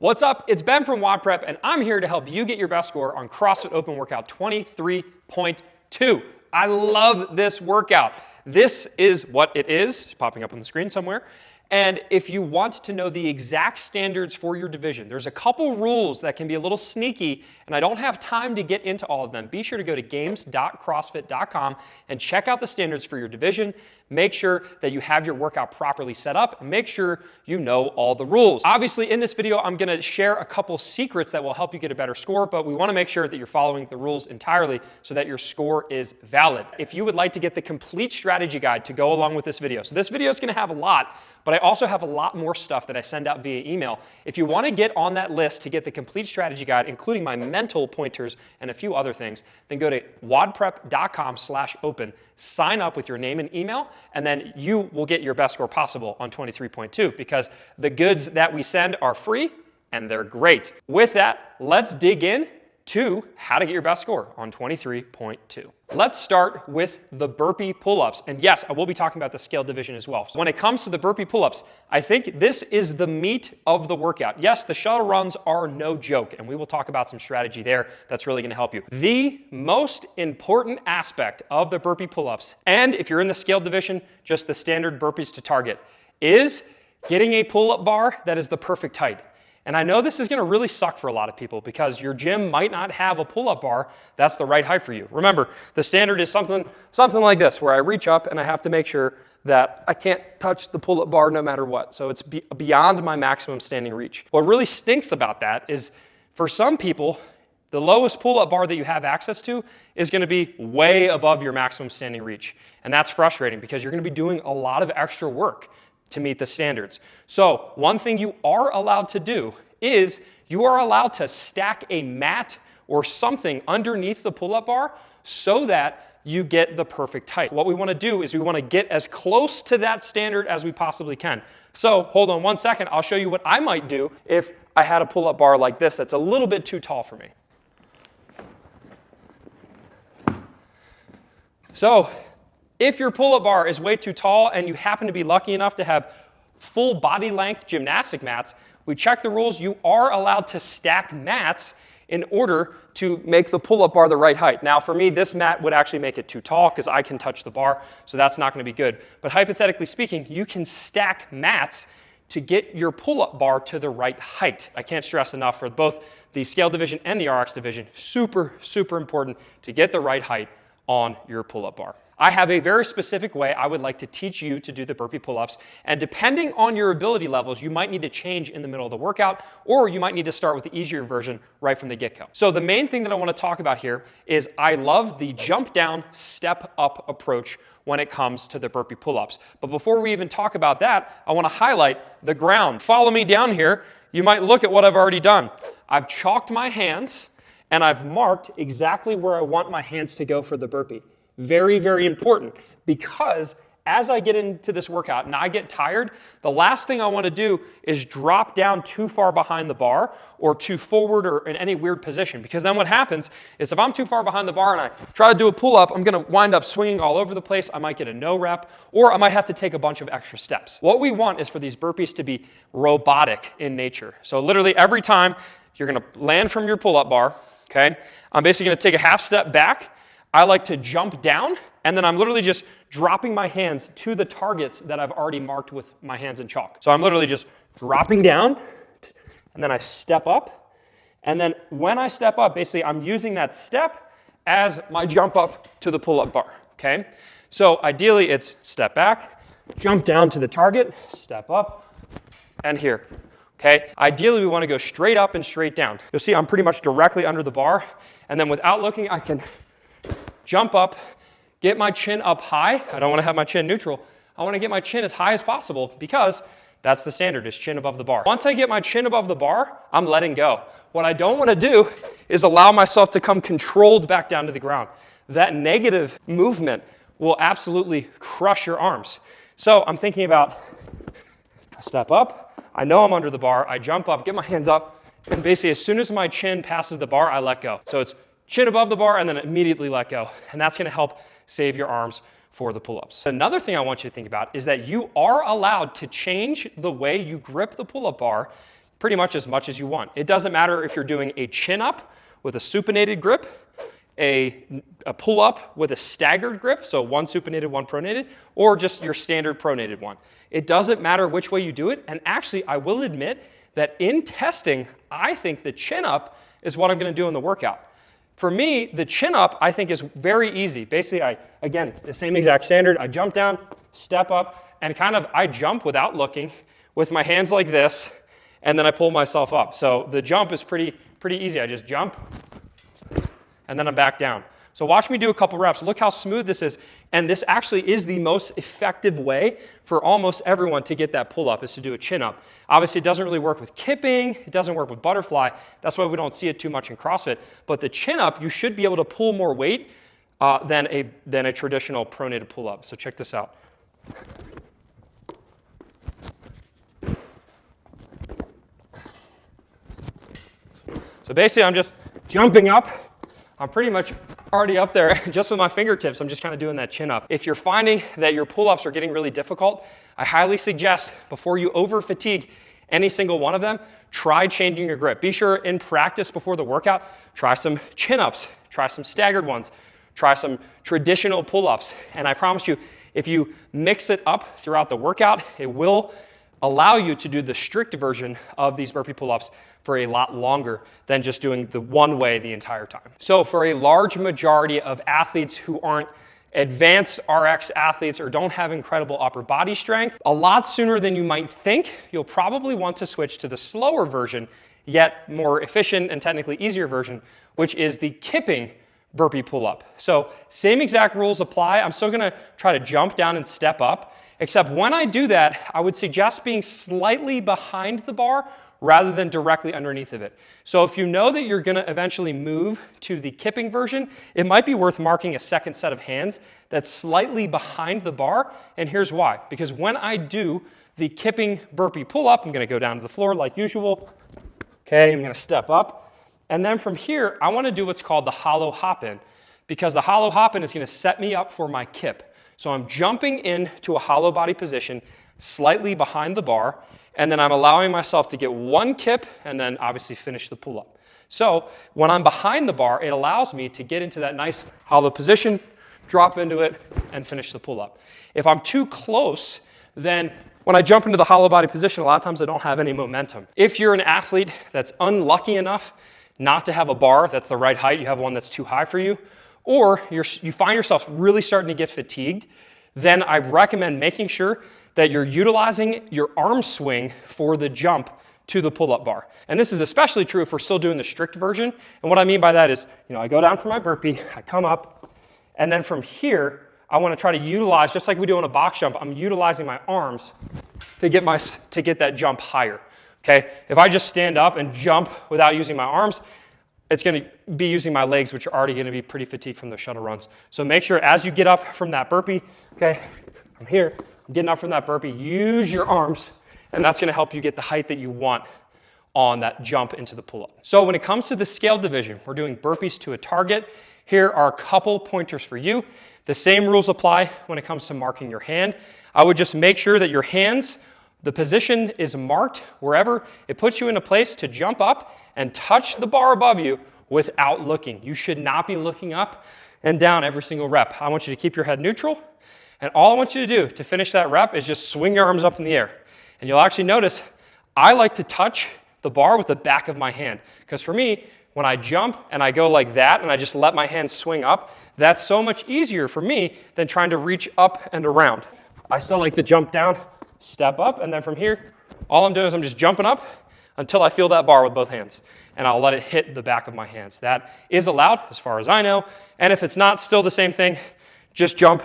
What's up? It's Ben from WODprep, and I'm here to help you get your best score on CrossFit Open Workout 23.2. I love this workout. This is what it is, it's popping up on the screen somewhere. And if you want to know the exact standards for your division, there's a couple rules that can be a little sneaky, and I don't have time to get into all of them. Be sure to go to games.crossfit.com and check out the standards for your division. Make sure that you have your workout properly set up, and make sure you know all the rules. Obviously, in this video, I'm gonna share a couple secrets that will help you get a better score, but we wanna make sure that you're following the rules entirely so that your score is valid. If you would like to get the complete strategy guide to go along with this video, so this video is gonna have a lot, but I also have a lot more stuff that I send out via email. If you want to get on that list to get the complete strategy guide, including my mental pointers and a few other things, then go to wodprep.com/open, sign up with your name and email, and then you will get your best score possible on 23.2 because the goods that we send are free and they're great. With that, let's dig in to how to get your best score on 23.2. Let's start with the burpee pull-ups. And yes, I will be talking about the scale division as well. So when it comes to the burpee pull-ups, I think this is the meat of the workout. Yes, the shuttle runs are no joke, and we will talk about some strategy there that's really gonna help you. The most important aspect of the burpee pull-ups, and if you're in the scale division, just the standard burpees to target, is getting a pull-up bar that is the perfect height. And I know this is gonna really suck for a lot of people because your gym might not have a pull-up bar that's the right height for you. Remember, the standard is something like this, where I reach up and I have to make sure that I can't touch the pull-up bar no matter what. So it's beyond my maximum standing reach. What really stinks about that is for some people, the lowest pull-up bar that you have access to is gonna be way above your maximum standing reach. And that's frustrating because you're gonna be doing a lot of extra work to meet the standards. So one thing you are allowed to do is you are allowed to stack a mat or something underneath the pull-up bar so that you get the perfect height. What we wanna do is we wanna get as close to that standard as we possibly can. So hold on one second, I'll show you what I might do if I had a pull-up bar like this that's a little bit too tall for me. So, if your pull-up bar is way too tall and you happen to be lucky enough to have full body length gymnastic mats, we check the rules. You are allowed to stack mats in order to make the pull-up bar the right height. Now for me, this mat would actually make it too tall because I can touch the bar, so that's not gonna be good. But hypothetically speaking, you can stack mats to get your pull-up bar to the right height. I can't stress enough for both the scale division and the RX division, super, super important to get the right height on your pull-up bar. I have a very specific way I would like to teach you to do the burpee pull-ups, and depending on your ability levels, you might need to change in the middle of the workout, or you might need to start with the easier version right from the get-go. So the main thing that I want to talk about here is I love the jump down, step up approach when it comes to the burpee pull-ups. But before we even talk about that, I want to highlight the ground. Follow me down here. You might look at what I've already done. I've chalked my hands, and I've marked exactly where I want my hands to go for the burpee. Very, very important, because as I get into this workout and I get tired, the last thing I want to do is drop down too far behind the bar or too forward or in any weird position, because then what happens is if I'm too far behind the bar and I try to do a pull-up, I'm going to wind up swinging all over the place. I might get a no rep, or I might have to take a bunch of extra steps. What we want is for these burpees to be robotic in nature. So literally every time you're going to land from your pull-up bar, okay, I'm basically going to take a half step back. I like to jump down, and then I'm literally just dropping my hands to the targets that I've already marked with my hands in chalk. So I'm literally just dropping down, and then I step up. And then when I step up, basically I'm using that step as my jump up to the pull-up bar, okay? So ideally it's step back, jump down to the target, step up, and here. Okay, ideally we want to go straight up and straight down. You'll see I'm pretty much directly under the bar, and then without looking, I can jump up, get my chin up high. I don't want to have my chin neutral. I want to get my chin as high as possible because that's the standard, is chin above the bar. Once I get my chin above the bar, I'm letting go. What I don't want to do is allow myself to come controlled back down to the ground. That negative movement will absolutely crush your arms. So I'm thinking about step up. I know I'm under the bar. I jump up, get my hands up, and basically as soon as my chin passes the bar, I let go. So it's chin above the bar and then immediately let go. And that's gonna help save your arms for the pull-ups. Another thing I want you to think about is that you are allowed to change the way you grip the pull-up bar pretty much as you want. It doesn't matter if you're doing a chin up with a supinated grip, a pull up with a staggered grip, so one supinated, one pronated, or just your standard pronated one. It doesn't matter which way you do it, and actually I will admit that in testing, I think the chin up is what I'm gonna do in the workout. For me, the chin up I think is very easy. Basically, again, the same exact standard, I jump down, step up, and I jump without looking with my hands like this, and then I pull myself up. So the jump is pretty easy. I just jump, and then I'm back down. So watch me do a couple reps. Look how smooth this is. And this actually is the most effective way for almost everyone to get that pull up, is to do a chin up. Obviously, it doesn't really work with kipping. It doesn't work with butterfly. That's why we don't see it too much in CrossFit. But the chin up, you should be able to pull more weight than a traditional pronated pull up. So check this out. So basically, I'm just jumping up. I'm pretty much already up there just with my fingertips. I'm just kind of doing that chin up. If you're finding that your pull-ups are getting really difficult, I highly suggest before you over fatigue any single one of them, try changing your grip. Be sure in practice before the workout, try some chin ups, try some staggered ones, try some traditional pull-ups. And I promise you, if you mix it up throughout the workout, it will allow you to do the strict version of these burpee pull-ups for a lot longer than just doing the one way the entire time. So for a large majority of athletes who aren't advanced RX athletes or don't have incredible upper body strength, a lot sooner than you might think, you'll probably want to switch to the slower version, yet more efficient and technically easier version, which is the kipping burpee pull-up. So same exact rules apply. I'm still gonna try to jump down and step up, except when I do that, I would suggest being slightly behind the bar rather than directly underneath of it. So if you know that you're gonna eventually move to the kipping version, it might be worth marking a second set of hands that's slightly behind the bar, and here's why. Because when I do the kipping burpee pull-up, I'm gonna go down to the floor like usual. Okay, I'm gonna step up. And then from here, I wanna do what's called the hollow hop-in, because the hollow hop-in is gonna set me up for my kip. So I'm jumping into a hollow body position, slightly behind the bar, and then I'm allowing myself to get one kip and then obviously finish the pull-up. So when I'm behind the bar, it allows me to get into that nice hollow position, drop into it, and finish the pull-up. If I'm too close, then when I jump into the hollow body position, a lot of times I don't have any momentum. If you're an athlete that's unlucky enough not to have a bar that's the right height, you have one that's too high for you, or you find yourself really starting to get fatigued, then I recommend making sure that you're utilizing your arm swing for the jump to the pull-up bar. And this is especially true if we're still doing the strict version. And what I mean by that is, I go down for my burpee, I come up, and then from here, I want to try to utilize, just like we do on a box jump, I'm utilizing my arms to get that jump higher. Okay? If I just stand up and jump without using my arms, it's going to be using my legs, which are already going to be pretty fatigued from those shuttle runs. So make sure as you get up from that burpee, okay, I'm here, I'm getting up from that burpee, use your arms, and that's going to help you get the height that you want on that jump into the pull-up. So when it comes to the scale division, we're doing burpees to a target. Here are a couple pointers for you. The same rules apply when it comes to marking your hand. I would just make sure that your hands, the position is marked wherever it puts you in a place to jump up and touch the bar above you without looking. You should not be looking up and down every single rep. I want you to keep your head neutral, and all I want you to do to finish that rep is just swing your arms up in the air. And you'll actually notice I like to touch the bar with the back of my hand, because for me, when I jump and I go like that and I just let my hands swing up, that's so much easier for me than trying to reach up and around. I still like to jump down, step up, and then from here, all I'm doing is I'm just jumping up until I feel that bar with both hands, and I'll let it hit the back of my hands. That is allowed as far as I know, and if it's not still the same thing, just jump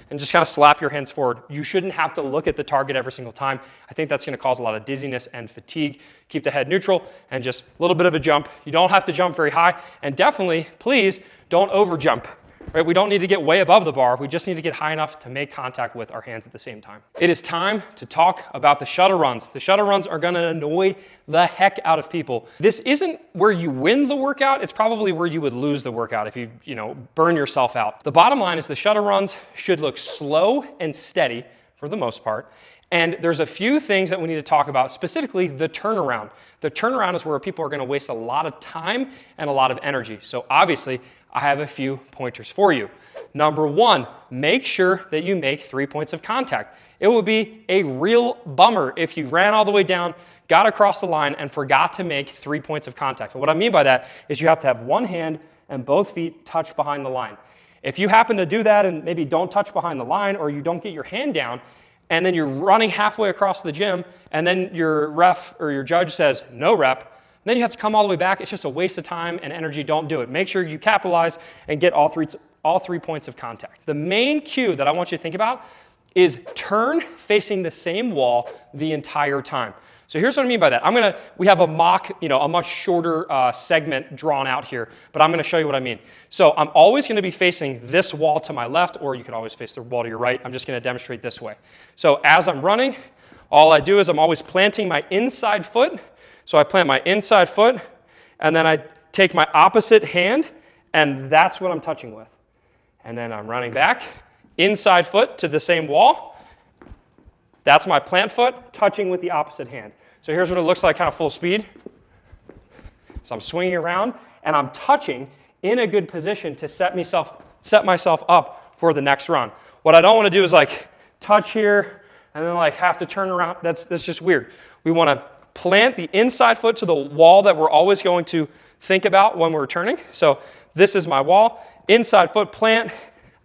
and just kind of slap your hands forward. You shouldn't have to look at the target every single time. I think that's going to cause a lot of dizziness and fatigue. Keep the head neutral and just a little bit of a jump. You don't have to jump very high, and definitely, please, don't over jump. Right? We don't need to get way above the bar. We just need to get high enough to make contact with our hands at the same time. It is time to talk about the shuttle runs. The shuttle runs are going to annoy the heck out of people. This isn't where you win the workout. It's probably where you would lose the workout if you burn yourself out. The bottom line is the shuttle runs should look slow and steady for the most part, And there's a few things that we need to talk about, specifically the turnaround. The turnaround is where people are going to waste a lot of time and a lot of energy. So obviously, I have a few pointers for you. Number one, make sure that you make 3 points of contact. It would be a real bummer if you ran all the way down, got across the line, and forgot to make 3 points of contact. And what I mean by that is you have to have one hand and both feet touch behind the line. If you happen to do that and maybe don't touch behind the line, or you don't get your hand down, and then you're running halfway across the gym, and then your ref or your judge says no rep, then you have to come all the way back. It's just a waste of time and energy. Don't do it. Make sure you capitalize and get all three points of contact. The main cue that I want you to think about is turn facing the same wall the entire time. So here's what I mean by that. We have a mock, a much shorter segment drawn out here, but I'm gonna show you what I mean. So I'm always gonna be facing this wall to my left, or you can always face the wall to your right. I'm just gonna demonstrate this way. So as I'm running, all I do is I'm always planting my inside foot. So I plant my inside foot, and then I take my opposite hand, and that's what I'm touching with. And then I'm running back, inside foot to the same wall. That's my plant foot, touching with the opposite hand. So here's what it looks like kind of full speed. So I'm swinging around, and I'm touching in a good position to set myself up for the next run. What I don't want to do is like touch here, and then like have to turn around. That's just weird. We want to plant the inside foot to the wall that we're always going to think about when we're turning. So this is my wall. Inside foot plant,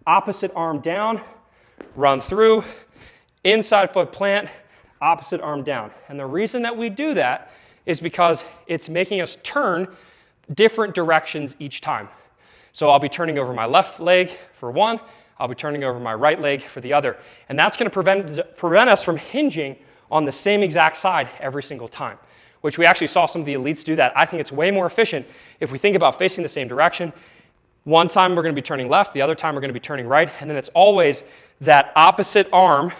opposite arm down, run through, inside foot plant, opposite arm down. And the reason that we do that is because it's making us turn different directions each time. So I'll be turning over my left leg for one, I'll be turning over my right leg for the other. And that's going to prevent us from hinging on the same exact side every single time, which we actually saw some of the elites do that. I think it's way more efficient if we think about facing the same direction. One time we're going to be turning left, the other time we're going to be turning right, and then it's always that opposite arm.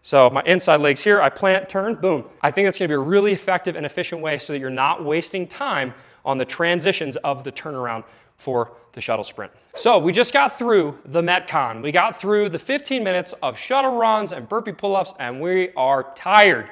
So my inside leg's here, I plant, turn, boom. I think that's going to be a really effective and efficient way so that you're not wasting time on the transitions of the turnaround for the shuttle sprint. So we just got through the Metcon. We got through the 15 minutes of shuttle runs and burpee pull-ups, and we are tired.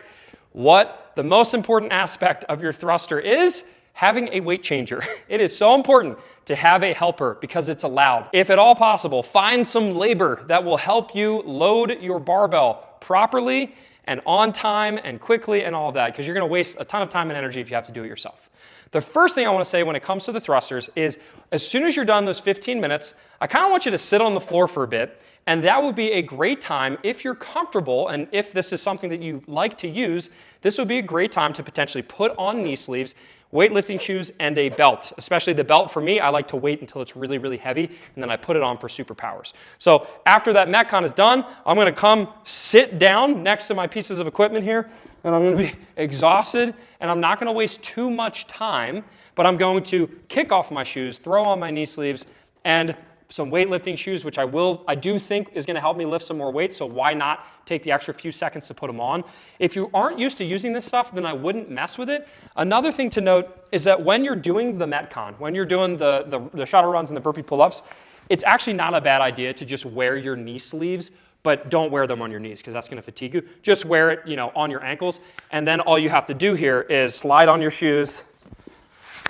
What the most important aspect of your thruster is having a weight changer. It is so important to have a helper because it's allowed. If at all possible, find some labor that will help you load your barbell properly and on time and quickly and all of that, because you're going to waste a ton of time and energy if you have to do it yourself. The first thing I want to say when it comes to the thrusters is as soon as you're done those 15 minutes, I kind of want you to sit on the floor for a bit, and that would be a great time if you're comfortable and if this is something that you like to use, this would be a great time to potentially put on knee sleeves, weightlifting shoes, and a belt. Especially the belt for me, I like to wait until it's really, really heavy, and then I put it on for superpowers. So after that Metcon is done, I'm going to come sit down next to my pieces of equipment here, and I'm going to be exhausted, and I'm not going to waste too much time, but I'm going to kick off my shoes, throw on my knee sleeves, and some weightlifting shoes, which I do think is going to help me lift some more weight, so why not take the extra few seconds to put them on? If you aren't used to using this stuff, then I wouldn't mess with it. Another thing to note is that when you're doing the Metcon, when you're doing the shuttle runs and the burpee pull-ups, it's actually not a bad idea to just wear your knee sleeves, but don't wear them on your knees because that's going to fatigue you. Just wear it, on your ankles, and then all you have to do here is slide on your shoes,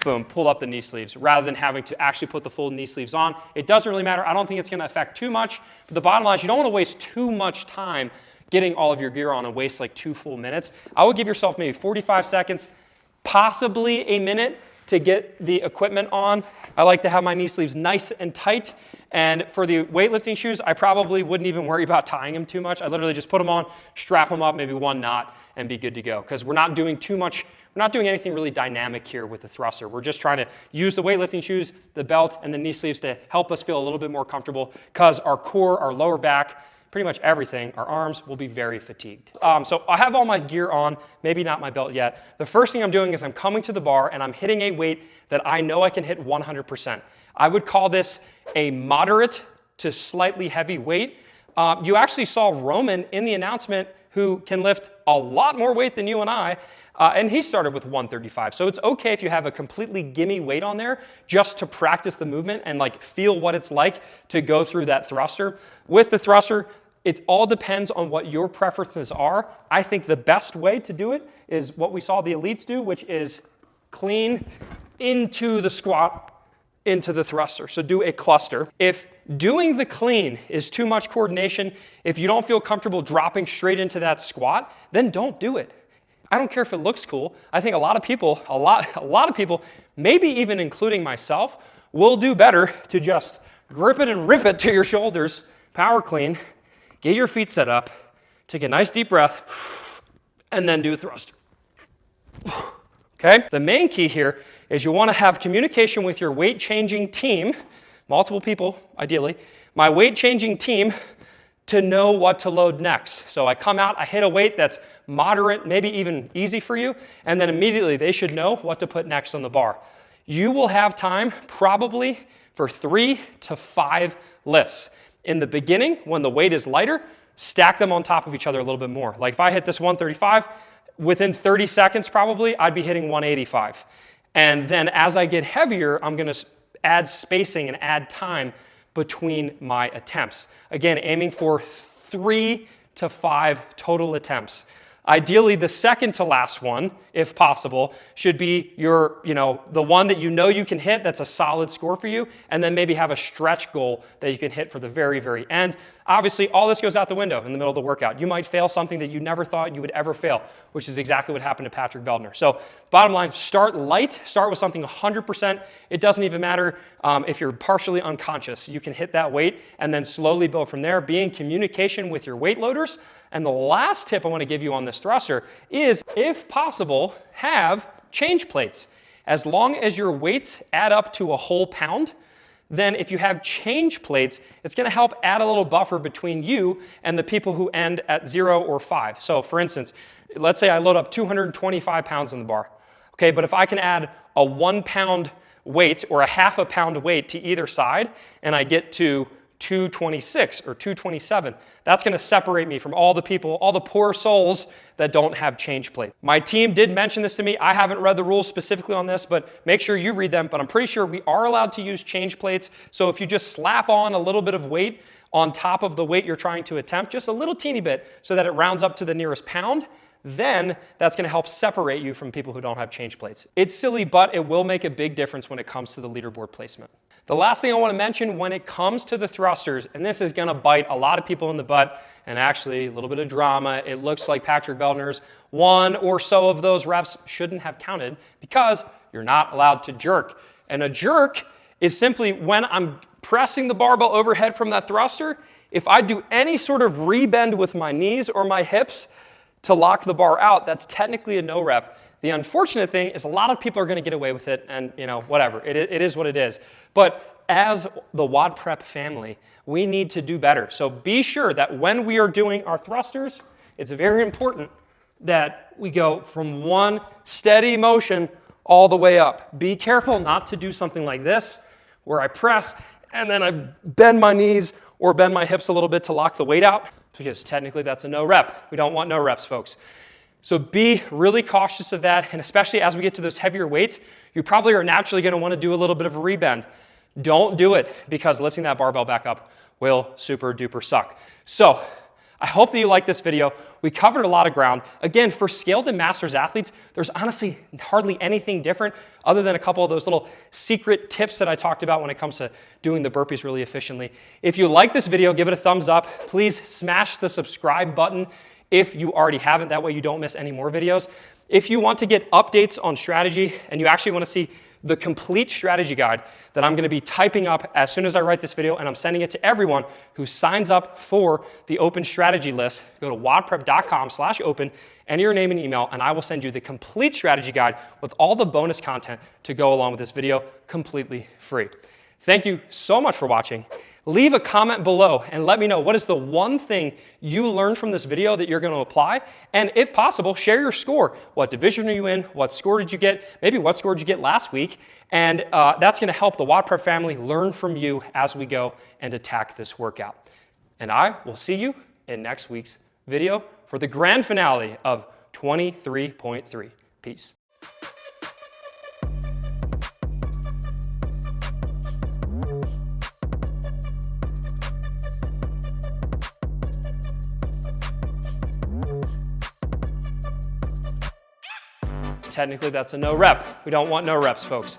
boom, pull up the knee sleeves rather than having to actually put the full knee sleeves on. It doesn't really matter. I don't think it's going to affect too much, but the bottom line is you don't want to waste too much time getting all of your gear on and waste like 2 full minutes. I would give yourself maybe 45 seconds, possibly a minute to get the equipment on. I like to have my knee sleeves nice and tight. And for the weightlifting shoes, I probably wouldn't even worry about tying them too much. I literally just put them on, strap them up, maybe one knot, and be good to go. Because we're not doing too much, we're not doing anything really dynamic here with the thruster. We're just trying to use the weightlifting shoes, the belt, and the knee sleeves to help us feel a little bit more comfortable because our core, our lower back, pretty much everything, our arms will be very fatigued. So I have all my gear on, maybe not my belt yet. The first thing I'm doing is I'm coming to the bar and I'm hitting a weight that I know I can hit 100%. I would call this a moderate to slightly heavy weight. You actually saw Roman in the announcement who can lift a lot more weight than you and I, and he started with 135. So it's okay if you have a completely gimme weight on there just to practice the movement and like feel what it's like to go through that thruster. With the thruster, It all depends on what your preferences are. I think the best way to do it is what we saw the elites do, which is clean into the squat, into the thruster. So do a cluster. If doing the clean is too much coordination, if you don't feel comfortable dropping straight into that squat, then don't do it. I don't care if it looks cool. I think a lot of people, a lot of people, maybe even including myself, will do better to just grip it and rip it to your shoulders, power clean, get your feet set up, take a nice deep breath, and then do a thruster. Okay? The main key here is you want to have communication with your weight changing team, multiple people ideally, my weight changing team, to know what to load next. So I come out, I hit a weight that's moderate, maybe even easy for you, and then immediately they should know what to put next on the bar. You will have time probably for 3 to 5 lifts. In the beginning, when the weight is lighter, stack them on top of each other a little bit more. Like if I hit this 135, within 30 seconds probably, I'd be hitting 185. And then as I get heavier, I'm gonna add spacing and add time between my attempts. Again, aiming for 3 to 5 total attempts. Ideally, the second to last one, if possible, should be your, the one that you know you can hit that's a solid score for you, and then maybe have a stretch goal that you can hit for the very, very end. Obviously, all this goes out the window in the middle of the workout. You might fail something that you never thought you would ever fail, which is exactly what happened to Patrick Vellner. So bottom line, start light, start with something 100%. It doesn't even matter if you're partially unconscious. You can hit that weight and then slowly build from there. Be in communication with your weight loaders. And the last tip I want to give you on this thruster is, if possible, have change plates. As long as your weights add up to a whole pound, then if you have change plates, it's going to help add a little buffer between you and the people who end at 0 or 5. So for instance, let's say I load up 225 pounds on the bar. Okay, but if I can add a 1 pound weight or a half a pound weight to either side, and I get to 226 or 227. That's going to separate me from all the people, all the poor souls that don't have change plates. My team did mention this to me. I haven't read the rules specifically on this, but make sure you read them. But I'm pretty sure we are allowed to use change plates. So if you just slap on a little bit of weight on top of the weight you're trying to attempt, just a little teeny bit so that it rounds up to the nearest pound, then that's going to help separate you from people who don't have change plates. It's silly, but it will make a big difference when it comes to the leaderboard placement. The last thing I want to mention when it comes to the thrusters, and this is going to bite a lot of people in the butt, and actually a little bit of drama, it looks like Patrick Vellner's 1 or so of those reps shouldn't have counted because you're not allowed to jerk. And a jerk is simply when I'm pressing the barbell overhead from that thruster, if I do any sort of rebend with my knees or my hips to lock the bar out, that's technically a no rep. The unfortunate thing is a lot of people are going to get away with it, and whatever, it is what it is. But as the WODprep family, we need to do better. So be sure that when we are doing our thrusters, it's very important that we go from one steady motion all the way up. Be careful not to do something like this, where I press and then I bend my knees or bend my hips a little bit to lock the weight out, because technically that's a no rep. We don't want no reps, folks. So be really cautious of that, and especially as we get to those heavier weights, you probably are naturally going to want to do a little bit of a rebend. Don't do it, because lifting that barbell back up will super duper suck. So I hope that you liked this video. We covered a lot of ground. Again, for scaled and masters athletes, there's honestly hardly anything different other than a couple of those little secret tips that I talked about when it comes to doing the burpees really efficiently. If you like this video, give it a thumbs up. Please smash the subscribe button if you already haven't. That way you don't miss any more videos. If you want to get updates on strategy and you actually want to see the complete strategy guide that I'm going to be typing up as soon as I write this video, and I'm sending it to everyone who signs up for the open strategy list, go to wodprep.com/open, enter your name and email, and I will send you the complete strategy guide with all the bonus content to go along with this video, completely free. Thank you so much for watching. Leave a comment below and let me know what is the one thing you learned from this video that you're going to apply. And if possible, share your score. What division are you in? What score did you get? Maybe what score did you get last week? And that's going to help the WODprep family learn from you as we go and attack this workout. And I will see you in next week's video for the grand finale of 23.3. Peace. technically that's a no rep. We don't want no reps, folks.